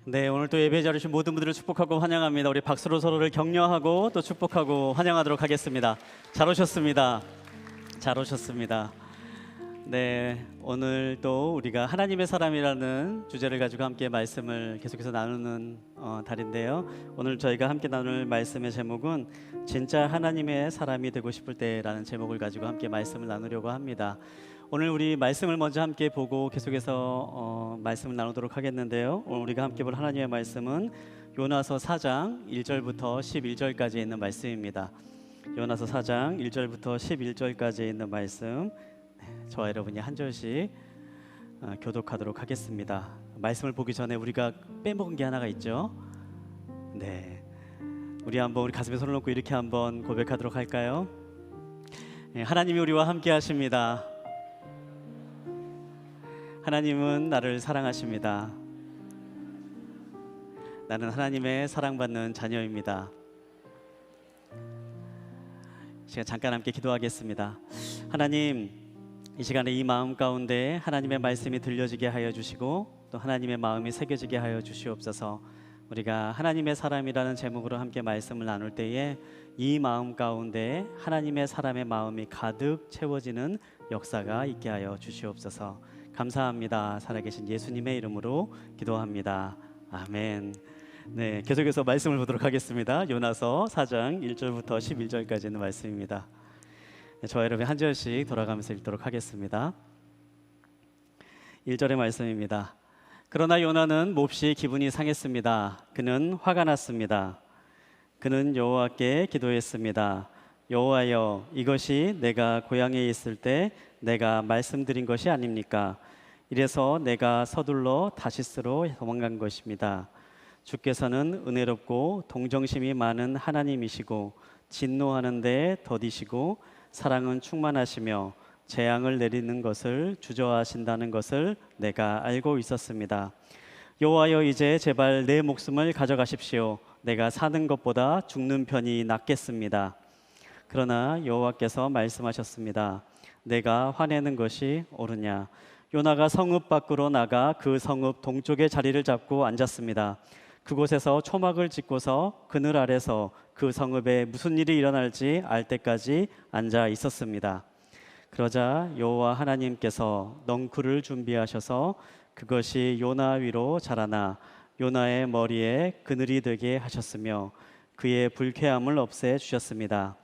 네, 오늘 또 예배 자리신 모든 분들을 축복하고 환영합니다. 우리 박수로 서로를 격려하고 또 축복하고 환영하도록 하겠습니다. 잘 오셨습니다. 잘 오셨습니다. 네, 오늘 또 우리가 하나님의 사람이라는 주제를 가지고 함께 말씀을 계속해서 나누는 달인데요. 오늘 저희가 함께 나눌 말씀의 제목은 진짜 하나님의 사람이 되고 싶을 때라는 제목을 가지고 함께 말씀을 나누려고 합니다. 오늘 우리 말씀을 먼저 함께 보고 계속해서 말씀을 나누도록 하겠는데요. 오늘 우리가 함께 볼 하나님의 말씀은 요나서 4장 1절부터 11절까지 있는 말씀입니다. 요나서 4장 1절부터 11절까지 있는 말씀, 저와 여러분이 한 절씩 교독하도록 하겠습니다. 말씀을 보기 전에 우리가 빼먹은 게 하나가 있죠. 네, 우리 가슴에 손을 놓고 이렇게 한번 고백하도록 할까요? 네, 하나님이 우리와 함께 하십니다. 하나님은 나를 사랑하십니다. 나는 하나님의 사랑받는 자녀입니다. 제가 잠깐 함께 기도하겠습니다. 하나님, 이 시간에 이 마음 가운데 하나님의 말씀이 들려지게 하여 주시고 또 하나님의 마음이 새겨지게 하여 주시옵소서. 우리가 하나님의 사람이라는 제목으로 함께 말씀을 나눌 때에 이 마음 가운데 하나님의 사람의 마음이 가득 채워지는 역사가 있게 하여 주시옵소서. 감사합니다. 살아계신 예수님의 이름으로 기도합니다. 아멘. 네, 계속해서 말씀을 보도록 하겠습니다. 요나서 4장 1절부터 11절까지 있는 말씀입니다. 네, 저와 여러분이 한 절씩 돌아가면서 읽도록 하겠습니다. 1절의 말씀입니다. 그러나 요나는 몹시 기분이 상했습니다. 그는 화가 났습니다. 그는 여호와께 기도했습니다. 여호와여, 이것이 내가 고향에 있을 때 내가 말씀드린 것이 아닙니까? 이래서 내가 서둘러 다시스로 도망간 것입니다. 주께서는 은혜롭고 동정심이 많은 하나님이시고 진노하는 데 더디시고 사랑은 충만하시며 재앙을 내리는 것을 주저하신다는 것을 내가 알고 있었습니다. 여호와여, 이제 제발 내 목숨을 가져가십시오. 내가 사는 것보다 죽는 편이 낫겠습니다. 그러나 여호와께서 말씀하셨습니다. 내가 화내는 것이 옳으냐? 요나가 성읍 밖으로 나가 그 성읍 동쪽의 자리를 잡고 앉았습니다. 그곳에서 초막을 짓고서 그늘 아래서 그 성읍에 무슨 일이 일어날지 알 때까지 앉아 있었습니다. 그러자 여호와 하나님께서 넝쿨을 준비하셔서 그것이 요나 위로 자라나 요나의 머리에 그늘이 되게 하셨으며 그의 불쾌함을 없애 주셨습니다.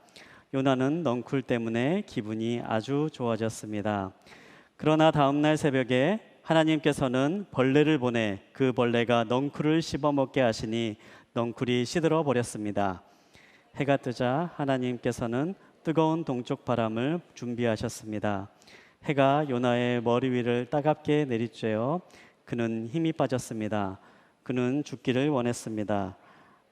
요나는 넝쿨 때문에 기분이 아주 좋아졌습니다. 그러나 다음 날 새벽에 하나님께서는 벌레를 보내 그 벌레가 넝쿨을 씹어먹게 하시니 넝쿨이 시들어 버렸습니다. 해가 뜨자 하나님께서는 뜨거운 동쪽 바람을 준비하셨습니다. 해가 요나의 머리 위를 따갑게 내리쬐어 그는 힘이 빠졌습니다. 그는 죽기를 원했습니다.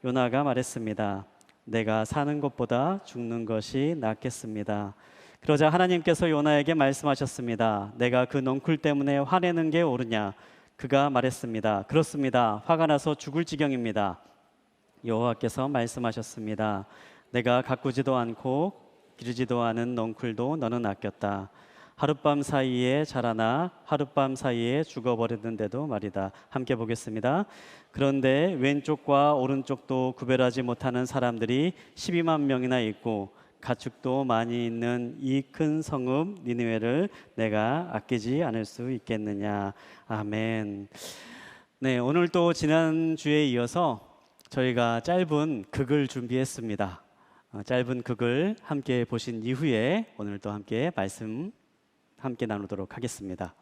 요나가 말했습니다. 내가 사는 것보다 죽는 것이 낫겠습니다. 그러자 하나님께서 요나에게 말씀하셨습니다. 내가 그 넝쿨 때문에 화내는 게 옳으냐? 그가 말했습니다. 그렇습니다. 화가 나서 죽을 지경입니다. 여호와께서 말씀하셨습니다. 내가 가꾸지도 않고 기르지도 않은 넝쿨도 너는 아꼈다. 하룻밤 사이에 자라나 하룻밤 사이에 죽어버렸는데도 말이다. 함께 보겠습니다. 그런데 왼쪽과 오른쪽도 구별하지 못하는 사람들이 12만 명이나 있고 가축도 많이 있는 이 큰 성읍 니느웨를 내가 아끼지 않을 수 있겠느냐. 아멘. 네, 오늘 또 지난주에 이어서 저희가 짧은 극을 준비했습니다. 짧은 극을 함께 보신 이후에 오늘 또 함께 말씀 함께 나누도록 하겠습니다.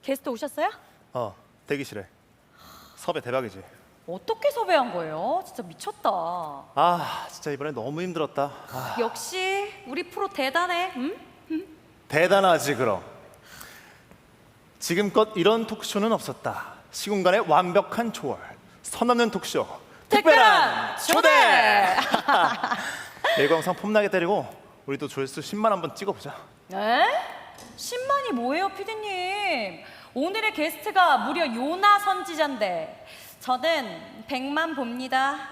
게스트 오셨어요? 대기실에. 섭외 대박이지. 어떻게 섭외한 거예요? 진짜 미쳤다. 아, 진짜 이번에 너무 힘들었다. 역시 우리 프로 대단해. 응? 대단하지 그럼. 지금껏 이런 토크쇼는 없었다. 시공간의 완벽한 조월. 선 넘는 토크쇼. 특별한 초대! 일광상 폼나게 때리고 우리도 조회수 10만 한번 찍어보자. 에? 10만이 뭐예요, 피디님? 오늘의 게스트가 무려 요나 선지자인데 저는 100만 봅니다.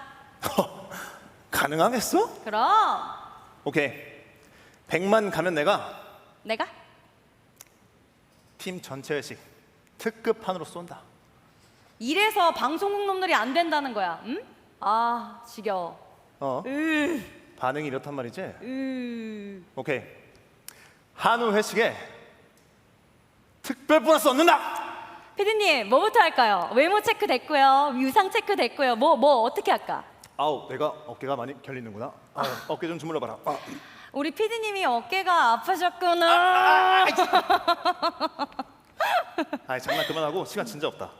가능하겠어? 그럼 오케이. 100만 가면 내가 내가? 팀 전체 회식 특급판으로 쏜다. 이래서 방송국 놈들이 안 된다는 거야. 응? 아, 지겨워. 반응이 이렇단 말이지? 오케이. 한우 회식에 특별 보너스 얻는다! 피디님, 뭐부터 할까요? 외모 체크 됐고요. 위상 체크 됐고요. 뭐 어떻게 할까? 아우, 내가 어깨가 많이 결리는구나. 어깨 좀 주물러 봐라. 우리 피디님이 어깨가 아프셨구나. 아이, 장난 그만하고 시간 진짜 없다.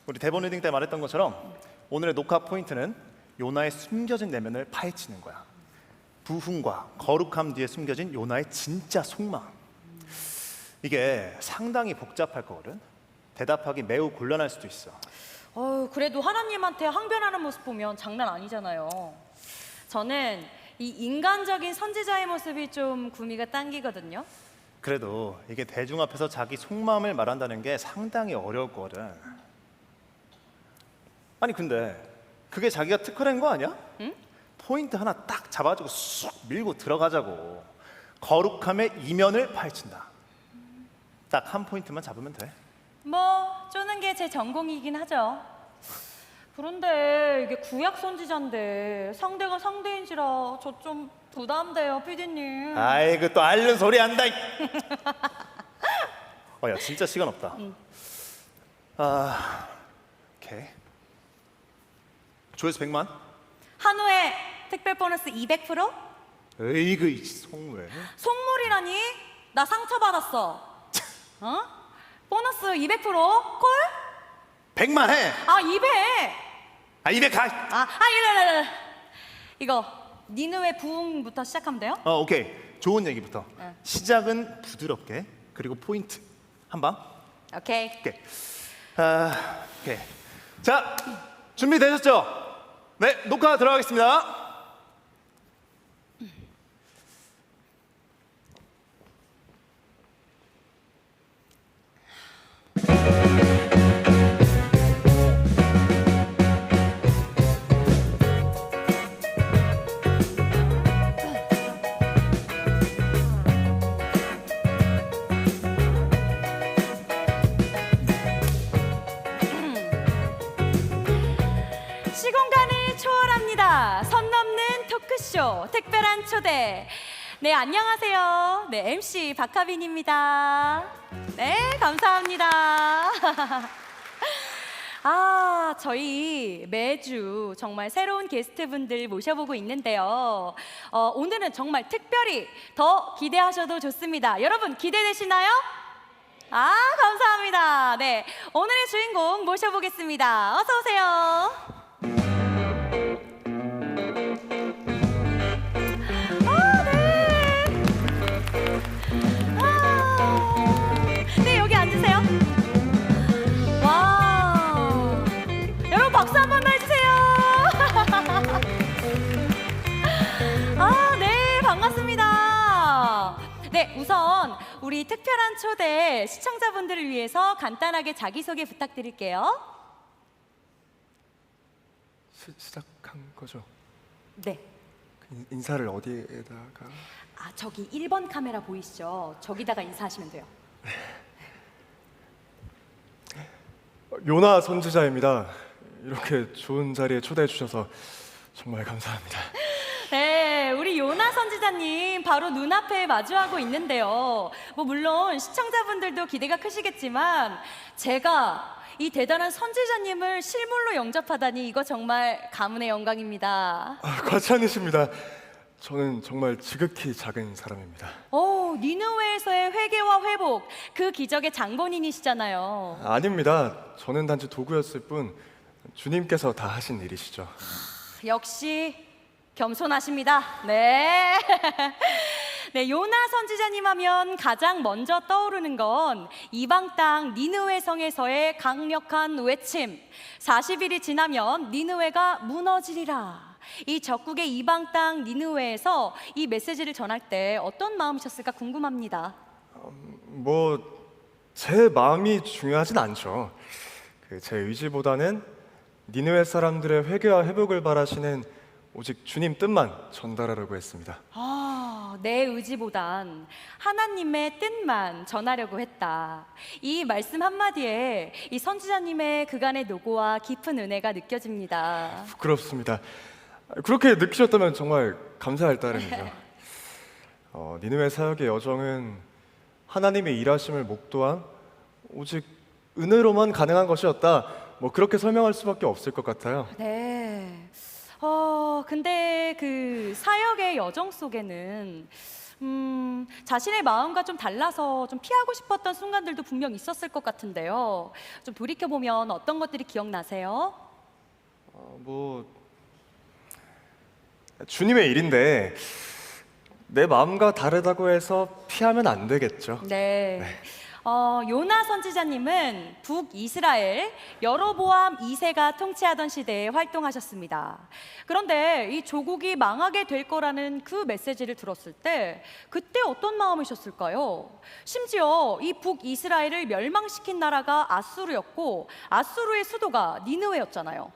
우리 대본 리딩 때 말했던 것처럼 오늘의 녹화 포인트는 요나의 숨겨진 내면을 파헤치는 거야. 부흥과 거룩함 뒤에 숨겨진 요나의 진짜 속마음. 이게 상당히 복잡할 거거든. 대답하기 매우 곤란할 수도 있어. 그래도 하나님한테 항변하는 모습 보면 장난 아니잖아요. 저는 이 인간적인 선지자의 모습이 좀 구미가 당기거든요. 그래도 이게 대중 앞에서 자기 속마음을 말한다는 게 상당히 어려울 거거든. 아니 근데 그게 자기가 특허낸 거 아니야? 응? 포인트 하나 딱 잡아주고 쑥 밀고 들어가자고. 거룩함의 이면을 파헤친다. 딱 한 포인트만 잡으면 돼. 뭐 쪼는 게 제 전공이긴 하죠. 그런데 이게 구약 선지자인데 상대가 상대인지라 저 좀 부담돼요, 피디님. 아이고 또 앓는 소리 한다. 야 진짜 시간 없다. 오케이. 조회수 100만. 한우에 특별 보너스 200%? 에이그 이 속물. 속물이라니? 나 상처받았어. 보너스 200%? 콜? 100만 해. 200! 200 가. 이거 니느웨 부흥부터 시작하면 돼요? 오케이. 좋은 얘기부터. 네. 시작은 부드럽게 그리고 포인트 한 방. 오케이. 오케이. 오케이. 자, 준비되셨죠? 네, 녹화 들어가겠습니다. 시공간을 초월합니다. 선 넘는 토크쇼 특별한 초대. 네, 안녕하세요. 네, MC 박하빈입니다. 네, 감사합니다. 저희 매주 정말 새로운 게스트분들 모셔보고 있는데요. 오늘은 정말 특별히 더 기대하셔도 좋습니다. 여러분 기대되시나요? 감사합니다. 네, 오늘의 주인공 모셔보겠습니다. 어서 오세요. 네, 여기 앉으세요. 와, 여러분 박수 한 번 더 해주세요. 네, 반갑습니다. 네, 우선 우리 특별한 초대 시청자분들을 위해서 간단하게 자기소개 부탁드릴게요. 시작한 거죠? 네. 인사를 어디에다가? 저기 1번 카메라 보이시죠? 저기다가 인사하시면 돼요. 요나 선지자입니다. 이렇게 좋은 자리에 초대해 주셔서 정말 감사합니다. 네, 우리 요나 선지자님 바로 눈앞에 마주하고 있는데요. 물론 시청자분들도 기대가 크시겠지만 제가 이 대단한 선지자님을 실물로 영접하다니 이거 정말 가문의 영광입니다. 과찬이십니다. 저는 정말 지극히 작은 사람입니다. 니느웨에서의 회개와 회복, 그 기적의 장본인이시잖아요. 아닙니다. 저는 단지 도구였을 뿐 주님께서 다 하신 일이시죠. 역시 겸손하십니다. 네. 네, 요나 선지자님 하면 가장 먼저 떠오르는 건 이방 땅 니느웨 성에서의 강력한 외침. 40일이 지나면 니느웨가 무너지리라. 이 적국의 이방 땅 니느웨에서 이 메시지를 전할 때 어떤 마음이셨을까 궁금합니다. 뭐 제 마음이 중요하진 않죠. 제 의지보다는 니느웨 사람들의 회개와 회복을 바라시는 오직 주님 뜻만 전달하려고 했습니다. 내 의지보단 하나님의 뜻만 전하려고 했다. 이 말씀 한마디에 이 선지자님의 그간의 노고와 깊은 은혜가 느껴집니다. 부끄럽습니다. 그렇게 느끼셨다면 정말 감사할 따름이죠. 니느웨 사역의 여정은 하나님의 일하심을 목도한 오직 은혜로만 가능한 것이었다. 뭐 그렇게 설명할 수밖에 없을 것 같아요. 네. 근데 그 사역의 여정 속에는 자신의 마음과 좀 달라서 좀 피하고 싶었던 순간들도 분명 있었을 것 같은데요. 좀 돌이켜 보면 어떤 것들이 기억나세요? 뭐 주님의 일인데 내 마음과 다르다고 해서 피하면 안 되겠죠. 네. 요나 선지자님은 북이스라엘 여로보암 2세가 통치하던 시대에 활동하셨습니다. 그런데 이 조국이 망하게 될 거라는 그 메시지를 들었을 때 그때 어떤 마음이셨을까요? 심지어 이 북이스라엘을 멸망시킨 나라가 아수르였고 아수르의 수도가 니느웨였잖아요.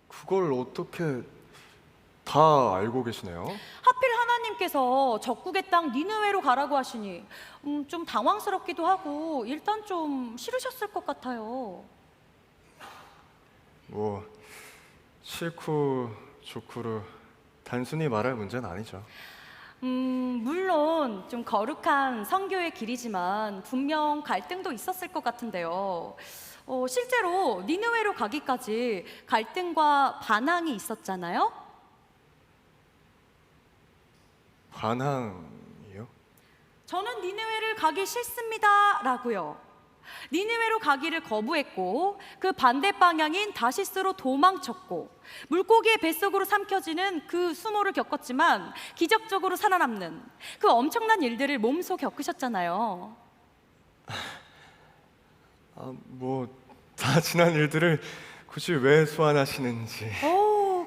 그걸 어떻게 다 알고 계시네요? 하필 하나님께서 적국의 땅 니느웨로 가라고 하시니 좀 당황스럽기도 하고 일단 좀 싫으셨을 것 같아요. 뭐 싫고 좋고로 단순히 말할 문제는 아니죠. 물론 좀 거룩한 선교의 길이지만 분명 갈등도 있었을 것 같은데요. 실제로 니느웨로 가기까지 갈등과 반항이 있었잖아요. 반항이요? 저는 니느웨를 가기 싫습니다라고요. 니느웨로 가기를 거부했고 그 반대 방향인 다시스로 도망쳤고 물고기의 뱃속으로 삼켜지는 그 수모를 겪었지만 기적적으로 살아남는 그 엄청난 일들을 몸소 겪으셨잖아요. 뭐 다 지난 일들을 굳이 왜 소환하시는지.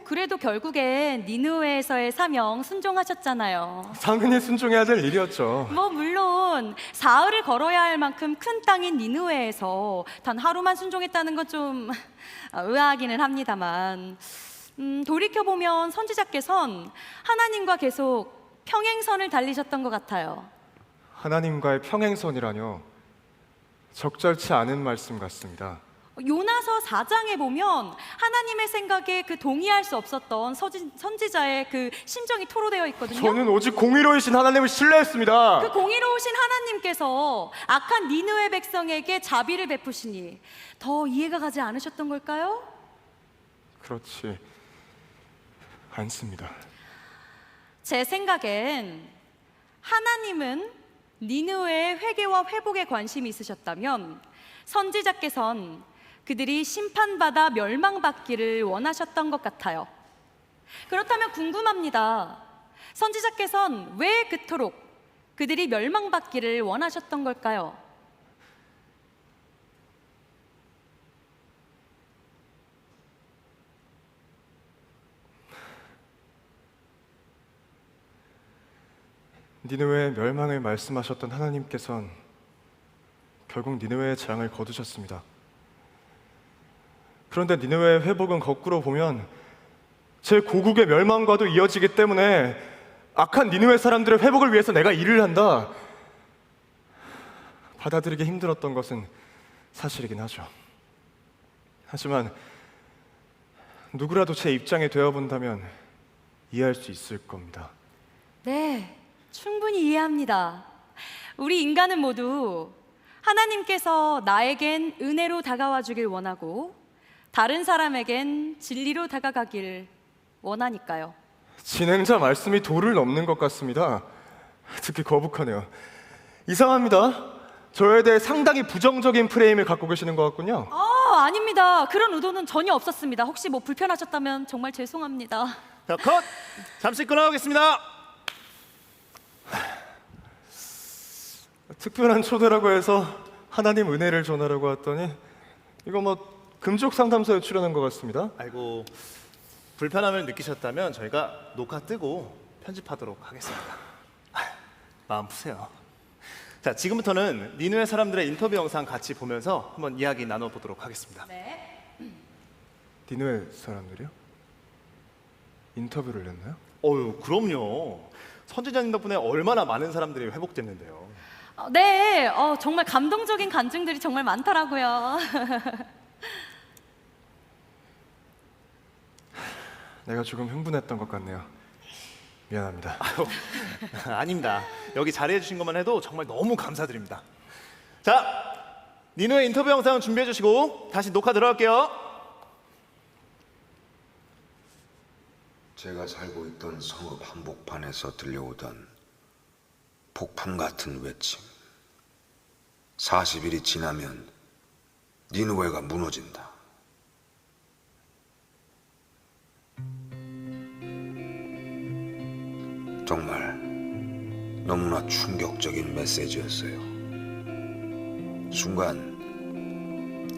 그래도 결국엔 니느웨에서의 사명 순종하셨잖아요. 당연히 순종해야 될 일이었죠. 뭐 물론 사흘을 걸어야 할 만큼 큰 땅인 니느웨에서 단 하루만 순종했다는 건 좀 의아하기는 합니다만 돌이켜보면 선지자께선 하나님과 계속 평행선을 달리셨던 것 같아요. 하나님과의 평행선이라뇨. 적절치 않은 말씀 같습니다. 요나서 4장에 보면 하나님의 생각에 그 동의할 수 없었던 선지자의 그 심정이 토로되어 있거든요. 저는 오직 공의로우신 하나님을 신뢰했습니다. 그 공의로우신 하나님께서 악한 니느웨 백성에게 자비를 베푸시니 더 이해가 가지 않으셨던 걸까요? 그렇지 않습니다. 제 생각엔 하나님은 니느웨의 회개와 회복에 관심이 있으셨다면 선지자께선 그들이 심판받아 멸망받기를 원하셨던 것 같아요. 그렇다면 궁금합니다. 선지자께선 왜 그토록 그들이 멸망받기를 원하셨던 걸까요? 니느웨의 멸망을 말씀하셨던 하나님께서는 결국 니느웨의 재앙을 거두셨습니다. 그런데 니느웨의 회복은 거꾸로 보면 제 고국의 멸망과도 이어지기 때문에 악한 니느웨 사람들의 회복을 위해서 내가 일을 한다. 받아들이기 힘들었던 것은 사실이긴 하죠. 하지만 누구라도 제 입장에 되어본다면 이해할 수 있을 겁니다. 네, 충분히 이해합니다. 우리 인간은 모두 하나님께서 나에겐 은혜로 다가와 주길 원하고 다른 사람에겐 진리로 다가가길 원하니까요. 진행자 말씀이 도를 넘는 것 같습니다. 듣기 거북하네요. 이상합니다. 저에 대해 상당히 부정적인 프레임을 갖고 계시는 것 같군요. 아닙니다. 그런 의도는 전혀 없었습니다. 혹시 뭐 불편하셨다면 정말 죄송합니다. 자, 컷! 잠시 끊어가겠습니다. 특별한 초대라고 해서 하나님 은혜를 전하라고 했더니 이거 뭐 금쪽 상담소에 출연한 것 같습니다. 아이고, 불편함을 느끼셨다면 저희가 녹화 뜨고 편집하도록 하겠습니다. 마음 푸세요. 자, 지금부터는 니누의 사람들의 인터뷰 영상 같이 보면서 한번 이야기 나눠보도록 하겠습니다. 네. 니누의 사람들이요? 인터뷰를 했나요? 어유, 그럼요. 선지자님 덕분에 얼마나 많은 사람들이 회복됐는데요. 네, 정말 감동적인 간증들이 정말 많더라고요. 내가 조금 흥분했던 것 같네요. 미안합니다. 아닙니다. 여기 자리해 주신 것만 해도 정말 너무 감사드립니다. 자, 니누의 인터뷰 영상 준비해 주시고 다시 녹화 들어갈게요. 제가 살고 있던 성읍 한복판에서 들려오던 폭풍 같은 외침. 40일이 지나면 니느웨가 무너진다. 정말 너무나 충격적인 메시지였어요. 순간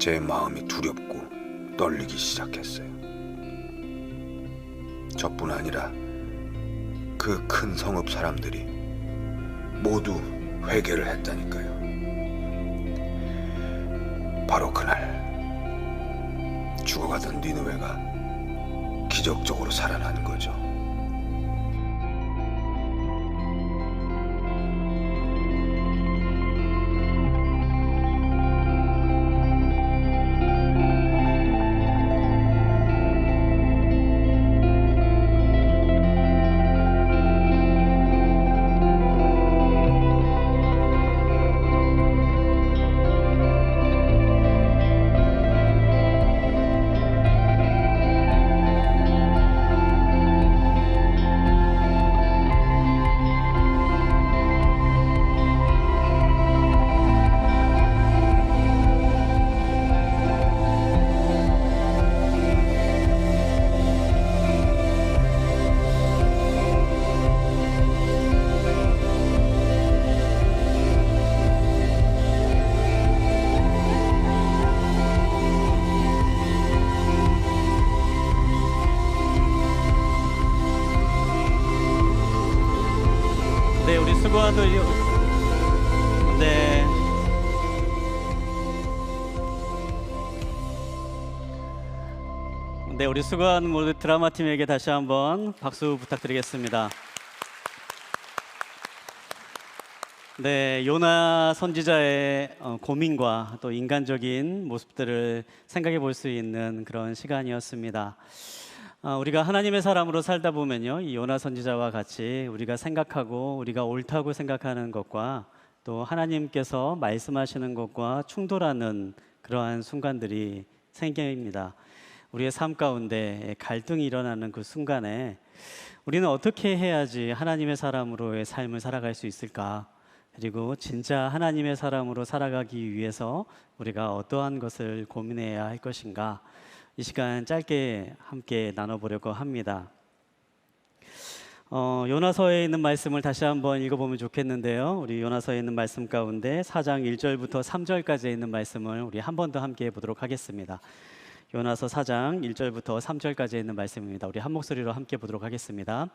제 마음이 두렵고 떨리기 시작했어요. 저뿐 아니라 그 큰 성읍 사람들이 모두 회개를 했다니까요. 바로 그날 죽어가던 니느웨가 기적적으로 살아나는 거죠. 네, 우리 수고하던 네. 네, 우리 수고한 모두 드라마 팀에게 다시 한번 박수 부탁드리겠습니다. 네, 요나 선지자의 고민과 또 인간적인 모습들을 생각해 볼 수 있는 그런 시간이었습니다. 우리가 하나님의 사람으로 살다 보면요, 이 요나 선지자와 같이 우리가 생각하고 우리가 옳다고 생각하는 것과 또 하나님께서 말씀하시는 것과 충돌하는 그러한 순간들이 생깁니다. 우리의 삶 가운데 갈등이 일어나는 그 순간에 우리는 어떻게 해야지 하나님의 사람으로의 삶을 살아갈 수 있을까? 그리고 진짜 하나님의 사람으로 살아가기 위해서 우리가 어떠한 것을 고민해야 할 것인가? 이 시간 짧게 함께 나눠보려고 합니다. 요나서에 있는 말씀을 다시 한번 읽어보면 좋겠는데요. 우리 요나서에 있는 말씀 가운데 4장 1절부터 3절까지 있는 말씀을 우리 한 번 더 함께 보도록 하겠습니다. 요나서 4장 1절부터 3절까지 있는 말씀입니다. 우리 한 목소리로 함께 보도록 하겠습니다.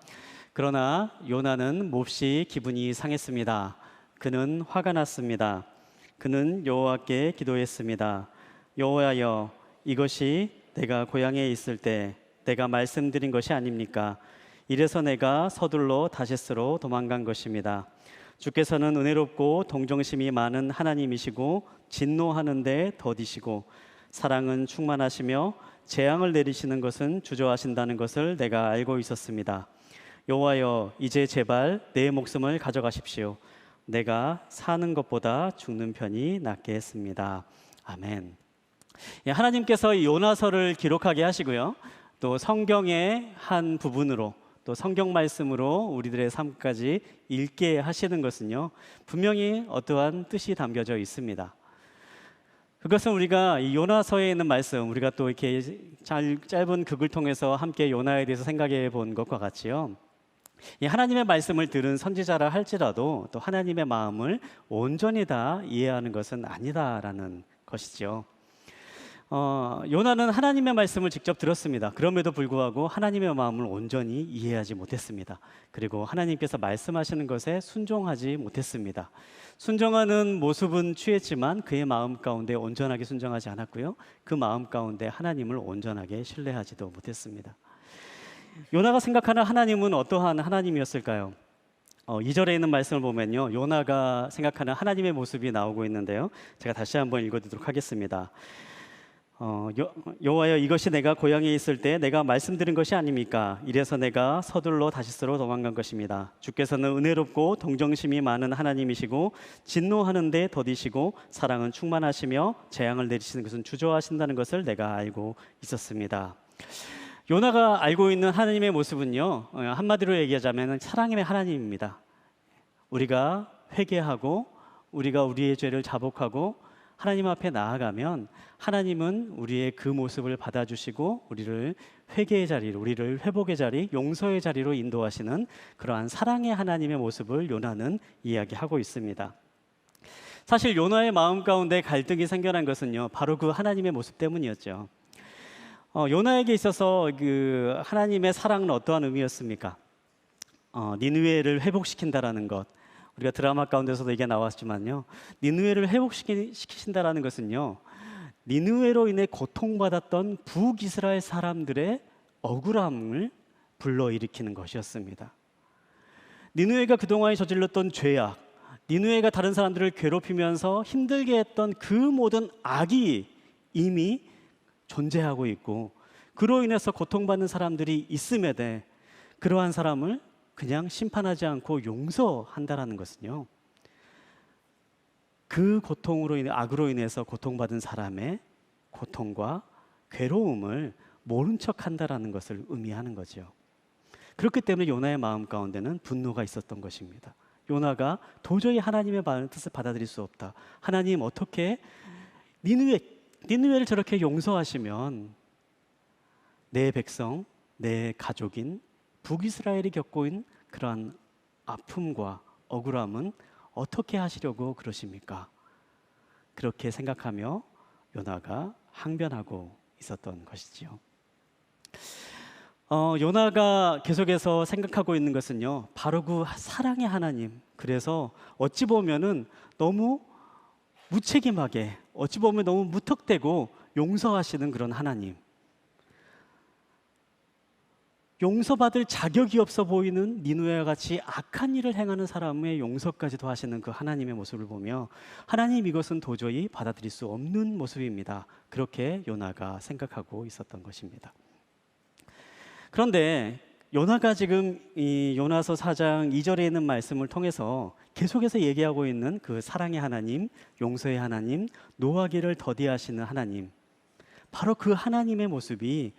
그러나 요나는 몹시 기분이 상했습니다. 그는 화가 났습니다. 그는 여호와께 기도했습니다. 여호와여, 이것이 내가 고향에 있을 때 내가 말씀드린 것이 아닙니까? 이래서 내가 서둘러 다시스로 도망간 것입니다. 주께서는 은혜롭고 동정심이 많은 하나님이시고 진노하는데 더디시고 사랑은 충만하시며 재앙을 내리시는 것은 주저하신다는 것을 내가 알고 있었습니다. 여호와여, 이제 제발 내 목숨을 가져가십시오. 내가 사는 것보다 죽는 편이 낫게 했습니다. 아멘. 하나님께서 이 요나서를 기록하게 하시고요, 또 성경의 한 부분으로 또 성경 말씀으로 우리들의 삶까지 읽게 하시는 것은요, 분명히 어떠한 뜻이 담겨져 있습니다. 그것은 우리가 이 요나서에 있는 말씀, 우리가 또 이렇게 짧은 극을 통해서 함께 요나에 대해서 생각해 본 것과 같이요, 이 하나님의 말씀을 들은 선지자라 할지라도 또 하나님의 마음을 온전히 다 이해하는 것은 아니다라는 것이죠. 요나는 하나님의 말씀을 직접 들었습니다. 그럼에도 불구하고 하나님의 마음을 온전히 이해하지 못했습니다. 그리고 하나님께서 말씀하시는 것에 순종하지 못했습니다. 순종하는 모습은 취했지만 그의 마음 가운데 온전하게 순종하지 않았고요, 그 마음 가운데 하나님을 온전하게 신뢰하지도 못했습니다. 요나가 생각하는 하나님은 어떠한 하나님이었을까요? 2절에 있는 말씀을 보면요, 요나가 생각하는 하나님의 모습이 나오고 있는데요, 제가 다시 한번 읽어드리도록 하겠습니다. 여호와여, 이것이 내가 고향에 있을 때 내가 말씀드린 것이 아닙니까? 이래서 내가 서둘러 다시스로 도망간 것입니다. 주께서는 은혜롭고 동정심이 많은 하나님이시고 진노하는데 더디시고 사랑은 충만하시며 재앙을 내리시는 것은 주저하신다는 것을 내가 알고 있었습니다. 요나가 알고 있는 하나님의 모습은요, 한마디로 얘기하자면 사랑의 하나님입니다. 우리가 회개하고 우리가 우리의 죄를 자복하고 하나님 앞에 나아가면 하나님은 우리의 그 모습을 받아주시고 우리를 회개의 자리로, 우리를 회복의 자리, 용서의 자리로 인도하시는 그러한 사랑의 하나님의 모습을 요나는 이야기하고 있습니다. 사실 요나의 마음 가운데 갈등이 생겨난 것은요, 바로 그 하나님의 모습 때문이었죠. 요나에게 있어서 그 하나님의 사랑은 어떠한 의미였습니까? 니느웨를 회복시킨다라는 것, 우리가 드라마 가운데서도 이게 나왔지만요, 니느웨를 회복시키신다라는 것은요, 니느웨로 인해 고통받았던 북이스라엘 사람들의 억울함을 불러일으키는 것이었습니다. 니느웨가 그동안에 저질렀던 죄악, 니느웨가 다른 사람들을 괴롭히면서 힘들게 했던 그 모든 악이 이미 존재하고 있고, 그로 인해서 고통받는 사람들이 있음에도 그러한 사람을 그냥 심판하지 않고 용서한다라는 것은요, 그 고통으로 인해, 악으로 인해서 고통받은 사람의 고통과 괴로움을 모른 척한다라는 것을 의미하는 거죠. 그렇기 때문에 요나의 마음 가운데는 분노가 있었던 것입니다. 요나가 도저히 하나님의 뜻을 받아들일 수 없다. 하나님, 어떻게 니느웨를 저렇게 용서하시면 내 백성, 내 가족인 북이스라엘이 겪고 있는 그러한 아픔과 억울함은 어떻게 하시려고 그러십니까? 그렇게 생각하며 요나가 항변하고 있었던 것이지요. 요나가 계속해서 생각하고 있는 것은요, 바로 그 사랑의 하나님, 그래서 어찌 보면은 너무 무책임하게, 어찌 보면 너무 무턱대고 용서하시는 그런 하나님, 용서받을 자격이 없어 보이는 니느웨와 같이 악한 일을 행하는 사람의 용서까지도 하시는 그 하나님의 모습을 보며, 하나님, 이것은 도저히 받아들일 수 없는 모습입니다. 그렇게 요나가 생각하고 있었던 것입니다. 그런데 요나가 지금 이 요나서 4장 2절에 있는 말씀을 통해서 계속해서 얘기하고 있는 그 사랑의 하나님, 용서의 하나님, 노하기를 더디하시는 하나님, 바로 그 하나님의 모습이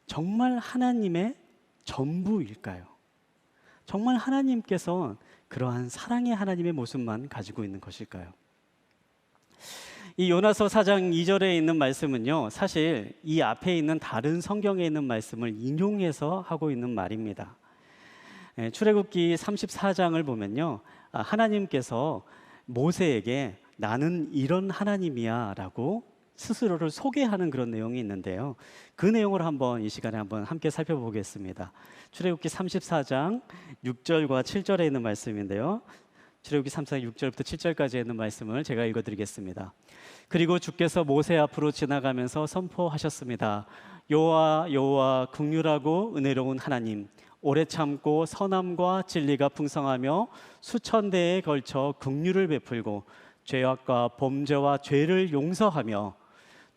정말 하나님의 전부일까요? 정말 하나님께서 그러한 사랑의 하나님의 모습만 가지고 있는 것일까요? 이 요나서 4장 2절에 있는 말씀은요, 사실 이 앞에 있는 다른 성경에 있는 말씀을 인용해서 하고 있는 말입니다. 출애굽기 34장을 보면요, 하나님께서 모세에게 나는 이런 하나님이야 라고 스스로를 소개하는 그런 내용이 있는데요, 그 내용을 한번 이 시간에 한번 함께 살펴보겠습니다. 출애굽기 34장 6절과 7절에 있는 말씀인데요, 출애굽기 34장 6절부터 7절까지 있는 말씀을 제가 읽어드리겠습니다. 그리고 주께서 모세 앞으로 지나가면서 선포하셨습니다. 여호와 긍휼하고 은혜로운 하나님, 오래 참고 선함과 진리가 풍성하며 수천 대에 걸쳐 긍휼을 베풀고 죄악과 범죄와 죄를 용서하며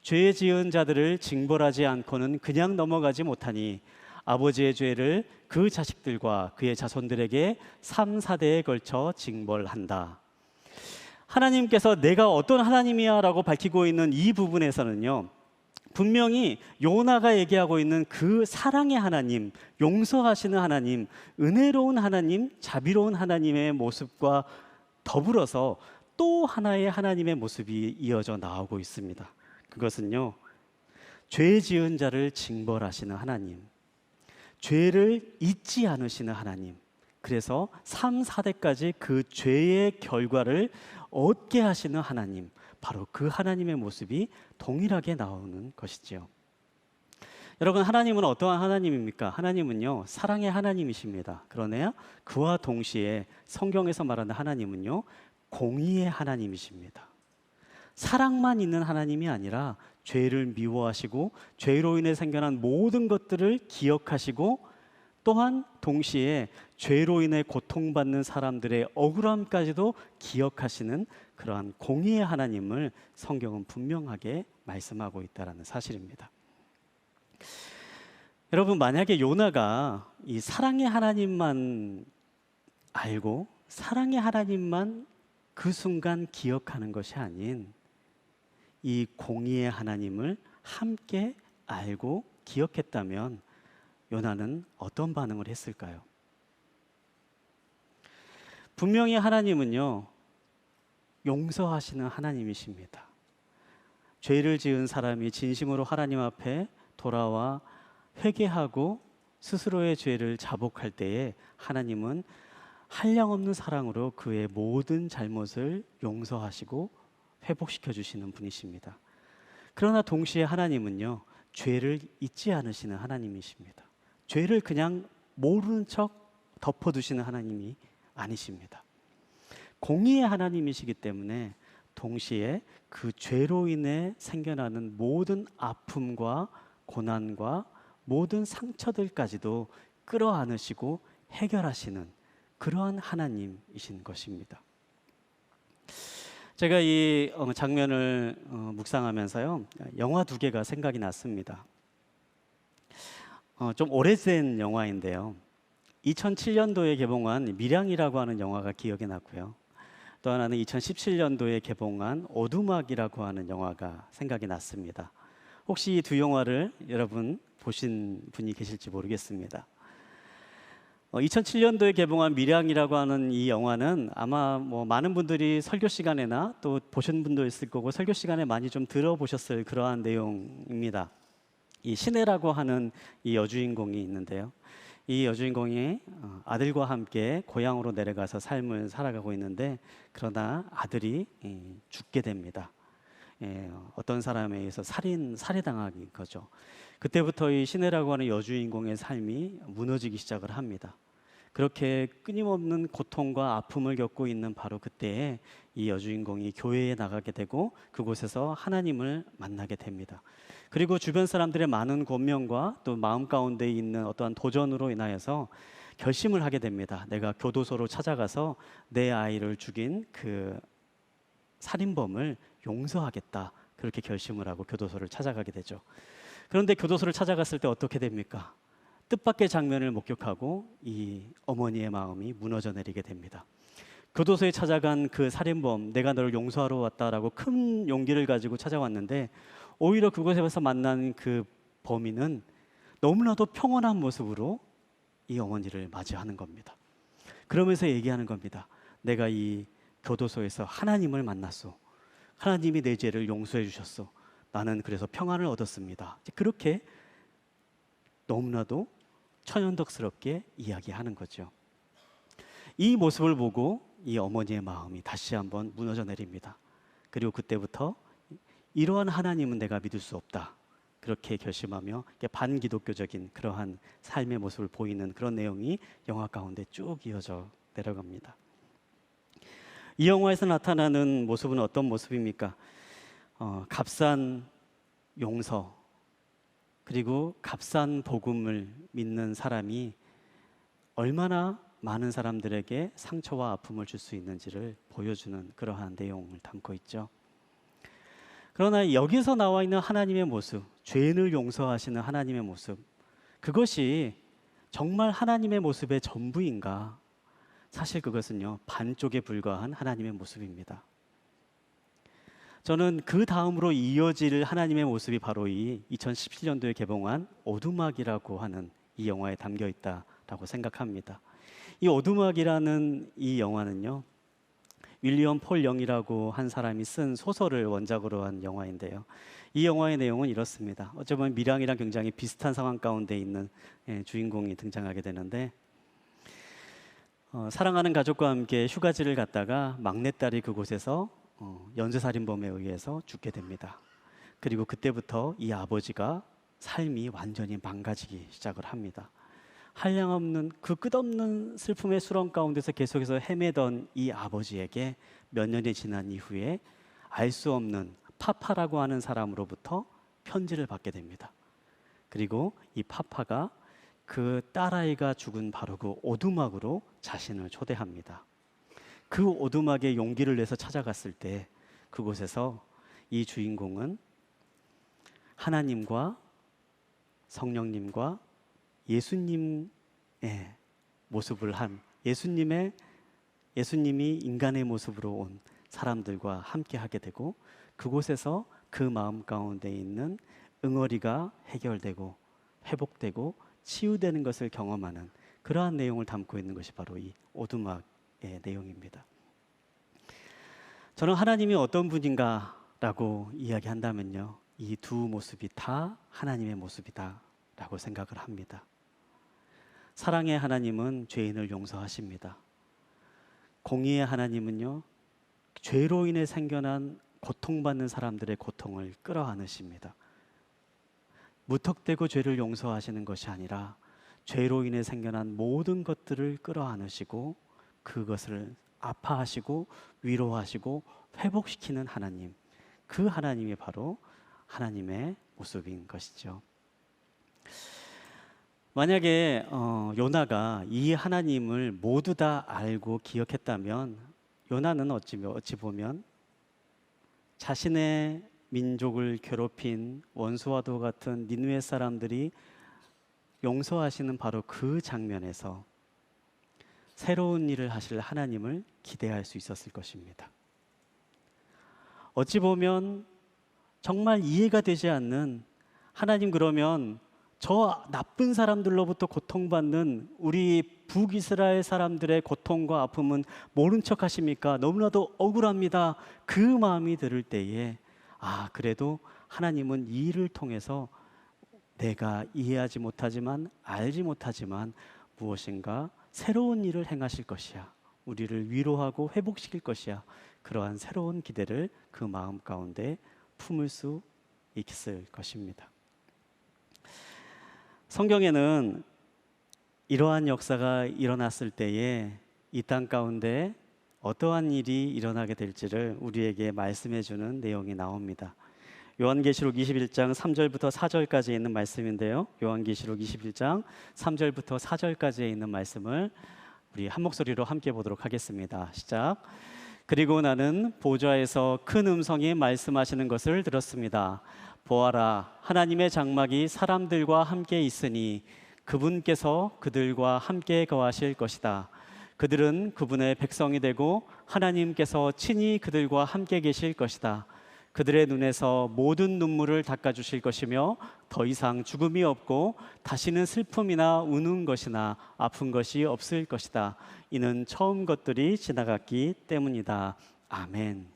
죄 지은 자들을 징벌하지 않고는 그냥 넘어가지 못하니 아버지의 죄를 그 자식들과 그의 자손들에게 3, 4대에 걸쳐 징벌한다. 하나님께서 내가 어떤 하나님이야 라고 밝히고 있는 이 부분에서는요, 분명히 요나가 얘기하고 있는 그 사랑의 하나님, 용서하시는 하나님, 은혜로운 하나님, 자비로운 하나님의 모습과 더불어서 또 하나의 하나님의 모습이 이어져 나오고 있습니다. 그것은요, 죄 지은 자를 징벌하시는 하나님, 죄를 잊지 않으시는 하나님, 그래서 3, 4대까지 그 죄의 결과를 얻게 하시는 하나님, 바로 그 하나님의 모습이 동일하게 나오는 것이지요. 여러분, 하나님은 어떠한 하나님입니까? 하나님은요, 사랑의 하나님이십니다. 그러나 그와 동시에 성경에서 말하는 하나님은요, 공의의 하나님이십니다. 사랑만 있는 하나님이 아니라 죄를 미워하시고 죄로 인해 생겨난 모든 것들을 기억하시고 또한 동시에 죄로 인해 고통받는 사람들의 억울함까지도 기억하시는 그러한 공의의 하나님을 성경은 분명하게 말씀하고 있다는 사실입니다. 여러분, 만약에 요나가 이 사랑의 하나님만 알고 사랑의 하나님만 그 순간 기억하는 것이 아닌 이 공의의 하나님을 함께 알고 기억했다면 요나는 어떤 반응을 했을까요? 분명히 하나님은요, 용서하시는 하나님이십니다. 죄를 지은 사람이 진심으로 하나님 앞에 돌아와 회개하고 스스로의 죄를 자복할 때에 하나님은 한량없는 사랑으로 그의 모든 잘못을 용서하시고 회복시켜 주시는 분이십니다. 그러나 동시에 하나님은요, 죄를 잊지 않으시는 하나님이십니다. 죄를 그냥 모르는 척 덮어두시는 하나님이 아니십니다. 공의의 하나님이시기 때문에 동시에 그 죄로 인해 생겨나는 모든 아픔과 고난과 모든 상처들까지도 끌어안으시고 해결하시는 그러한 하나님이신 것입니다. 제가 이 장면을 묵상하면서요, 영화 두 개가 생각이 났습니다. 좀 오래된 영화인데요, 2007년도에 개봉한 밀양이라고 하는 영화가 기억에 났고요, 또 하나는 2017년도에 개봉한 오두막이라고 하는 영화가 생각이 났습니다. 혹시 이 두 영화를 여러분 보신 분이 계실지 모르겠습니다. 2007년도에 개봉한 밀양이라고 하는 이 영화는 아마 많은 분들이 설교 시간에나 또 보신 분도 있을 거고 설교 시간에 많이 좀 들어보셨을 그러한 내용입니다. 이 신혜라고 하는 이 여주인공이 있는데요, 이 여주인공이 아들과 함께 고향으로 내려가서 삶을 살아가고 있는데, 그러나 아들이 죽게 됩니다. 어떤 사람에 의해서 살해당하는 거죠. 그때부터 이 신혜라고 하는 여주인공의 삶이 무너지기 시작을 합니다. 그렇게 끊임없는 고통과 아픔을 겪고 있는 바로 그때에 이 여주인공이 교회에 나가게 되고 그곳에서 하나님을 만나게 됩니다. 그리고 주변 사람들의 많은 권면과 또 마음 가운데 있는 어떠한 도전으로 인하여서 결심을 하게 됩니다. 내가 교도소로 찾아가서 내 아이를 죽인 그 살인범을 용서하겠다, 그렇게 결심을 하고 교도소를 찾아가게 되죠. 그런데 교도소를 찾아갔을 때 어떻게 됩니까? 뜻밖의 장면을 목격하고 이 어머니의 마음이 무너져 내리게 됩니다. 교도소에 찾아간 그 살인범, 내가 너를 용서하러 왔다라고 큰 용기를 가지고 찾아왔는데 오히려 그곳에서 만난 그 범인은 너무나도 평온한 모습으로 이 어머니를 맞이하는 겁니다. 그러면서 얘기하는 겁니다. 내가 이 교도소에서 하나님을 만났소. 하나님이 내 죄를 용서해 주셨소. 나는 그래서 평안을 얻었습니다. 그렇게 너무나도 천연덕스럽게 이야기하는 거죠. 이 모습을 보고 이 어머니의 마음이 다시 한번 무너져 내립니다. 그리고 그때부터 이러한 하나님은 내가 믿을 수 없다, 그렇게 결심하며 반기독교적인 그러한 삶의 모습을 보이는 그런 내용이 영화 가운데 쭉 이어져 내려갑니다. 이 영화에서 나타나는 모습은 어떤 모습입니까? 값싼 용서, 그리고 값싼 복음을 믿는 사람이 얼마나 많은 사람들에게 상처와 아픔을 줄 수 있는지를 보여주는 그러한 내용을 담고 있죠. 그러나 여기서 나와 있는 하나님의 모습, 죄인을 용서하시는 하나님의 모습, 그것이 정말 하나님의 모습의 전부인가? 사실 그것은요, 반쪽에 불과한 하나님의 모습입니다. 저는 그 다음으로 이어질 하나님의 모습이 바로 이 2017년도에 개봉한 오두막이라고 하는 이 영화에 담겨 있다라고 생각합니다. 이 오두막이라는 이 영화는요, 윌리엄 폴 영이라고 한 사람이 쓴 소설을 원작으로 한 영화인데요. 이 영화의 내용은 이렇습니다. 어쩌면 밀양이랑 굉장히 비슷한 상황 가운데 있는 주인공이 등장하게 되는데, 사랑하는 가족과 함께 휴가지를 갔다가 막내딸이 그곳에서 연쇄살인범에 의해서 죽게 됩니다. 그리고 그때부터 이 아버지가 삶이 완전히 망가지기 시작을 합니다. 한량없는 그 끝없는 슬픔의 수렁 가운데서 계속해서 헤매던 이 아버지에게 몇 년이 지난 이후에 알 수 없는 파파라고 하는 사람으로부터 편지를 받게 됩니다. 그리고 이 파파가 그 딸아이가 죽은 바로 그 오두막으로 자신을 초대합니다. 그 오두막에 용기를 내서 찾아갔을 때 그곳에서 이 주인공은 하나님과 성령님과 예수님의 모습을 한 예수님이 인간의 모습으로 온 사람들과 함께 하게 되고, 그곳에서 그 마음 가운데 있는 응어리가 해결되고 회복되고 치유되는 것을 경험하는 그러한 내용을 담고 있는 것이 바로 이 오두막의 내용입니다. 저는 하나님이 어떤 분인가라고 이야기한다면요, 이 두 모습이 다 하나님의 모습이다라고 생각을 합니다. 사랑의 하나님은 죄인을 용서하십니다. 공의의 하나님은요, 죄로 인해 생겨난 고통받는 사람들의 고통을 끌어안으십니다. 무턱대고 죄를 용서하시는 것이 아니라 죄로 인해 생겨난 모든 것들을 끌어안으시고 그것을 아파하시고 위로하시고 회복시키는 하나님, 그 하나님이 바로 하나님의 모습인 것이죠. 만약에 요나가 이 하나님을 모두 다 알고 기억했다면, 요나는 어찌 보면 자신의 민족을 괴롭힌 원수와도 같은 니느웨 사람들이 용서하시는 바로 그 장면에서 새로운 일을 하실 하나님을 기대할 수 있었을 것입니다. 어찌 보면 정말 이해가 되지 않는, 하나님 그러면 저 나쁜 사람들로부터 고통받는 우리 북이스라엘 사람들의 고통과 아픔은 모른 척 하십니까? 너무나도 억울합니다. 그 마음이 들을 때에 그래도 하나님은 이 일을 통해서 내가 이해하지 못하지만 알지 못하지만 무엇인가 새로운 일을 행하실 것이야. 우리를 위로하고 회복시킬 것이야. 그러한 새로운 기대를 그 마음 가운데 품을 수 있을 것입니다. 성경에는 이러한 역사가 일어났을 때에 이 땅 가운데 어떠한 일이 일어나게 될지를 우리에게 말씀해 주는 내용이 나옵니다. 요한계시록 21장 3절부터 4절까지 있는 말씀인데요. 요한계시록 21장 3절부터 4절까지에 있는 말씀을 우리 한 목소리로 함께 보도록 하겠습니다. 시작. 그리고 나는 보좌에서 큰 음성이 말씀하시는 것을 들었습니다. 보아라, 하나님의 장막이 사람들과 함께 있으니 그분께서 그들과 함께 거하실 것이다. 그들은 그분의 백성이 되고 하나님께서 친히 그들과 함께 계실 것이다. 그들의 눈에서 모든 눈물을 닦아주실 것이며 더 이상 죽음이 없고 다시는 슬픔이나 우는 것이나 아픈 것이 없을 것이다. 이는 처음 것들이 지나갔기 때문이다. 아멘.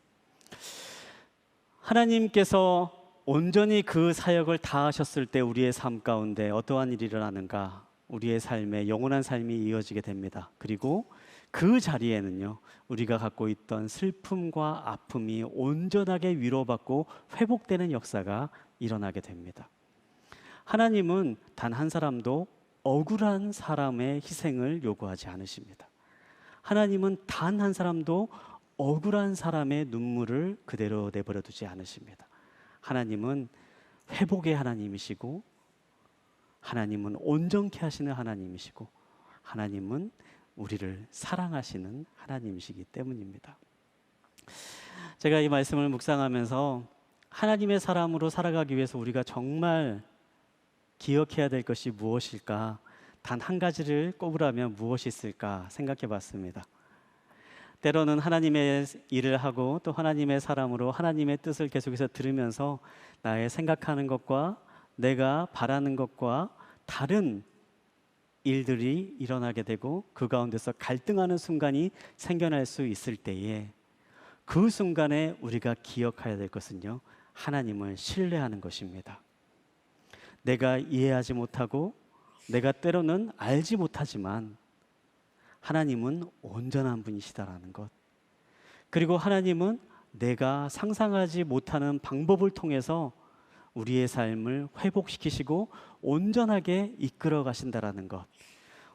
하나님께서 온전히 그 사역을 다 하셨을 때 우리의 삶 가운데 어떠한 일이 일어나는가? 우리의 삶에 영원한 삶이 이어지게 됩니다. 그리고 그 자리에는요, 우리가 갖고 있던 슬픔과 아픔이 온전하게 위로받고 회복되는 역사가 일어나게 됩니다. 하나님은 단 한 사람도 억울한 사람의 희생을 요구하지 않으십니다. 하나님은 단 한 사람도 억울한 사람의 눈물을 그대로 내버려 두지 않으십니다. 하나님은 회복의 하나님이시고, 하나님은 온전케 하시는 하나님이시고, 하나님은 우리를 사랑하시는 하나님이시기 때문입니다. 제가 이 말씀을 묵상하면서 하나님의 사람으로 살아가기 위해서 우리가 정말 기억해야 될 것이 무엇일까? 단 한 가지를 꼽으라면 무엇이 있을까 생각해 봤습니다. 때로는 하나님의 일을 하고 또 하나님의 사람으로 하나님의 뜻을 계속해서 들으면서 나의 생각하는 것과 내가 바라는 것과 다른 일들이 일어나게 되고 그 가운데서 갈등하는 순간이 생겨날 수 있을 때에 그 순간에 우리가 기억해야 될 것은요, 하나님을 신뢰하는 것입니다. 내가 이해하지 못하고 내가 때로는 알지 못하지만 하나님은 온전한 분이시다라는 것, 그리고 하나님은 내가 상상하지 못하는 방법을 통해서 우리의 삶을 회복시키시고 온전하게 이끌어 가신다라는 것,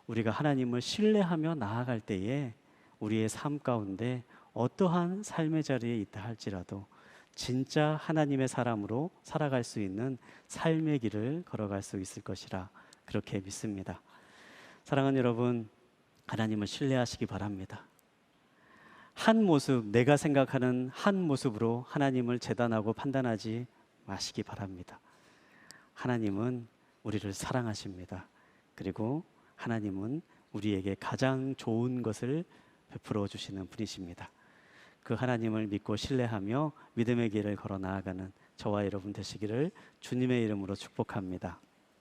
우리가 하나님을 신뢰하며 나아갈 때에 우리의 삶 가운데 어떠한 삶의 자리에 있다 할지라도 진짜 하나님의 사람으로 살아갈 수 있는 삶의 길을 걸어갈 수 있을 것이라 그렇게 믿습니다. 사랑하는 여러분, 하나님을 신뢰하시기 바랍니다. 한 모습, 내가 생각하는 한 모습으로 하나님을 재단하고 판단하지 마시기 바랍니다. 하나님은 우리를 사랑하십니다. 그리고 하나님은 우리에게 가장 좋은 것을 베풀어 주시는 분이십니다. 그 하나님을 믿고 신뢰하며 믿음의 길을 걸어 나아가는 저와 여러분 되시기를 주님의 이름으로 축복합니다.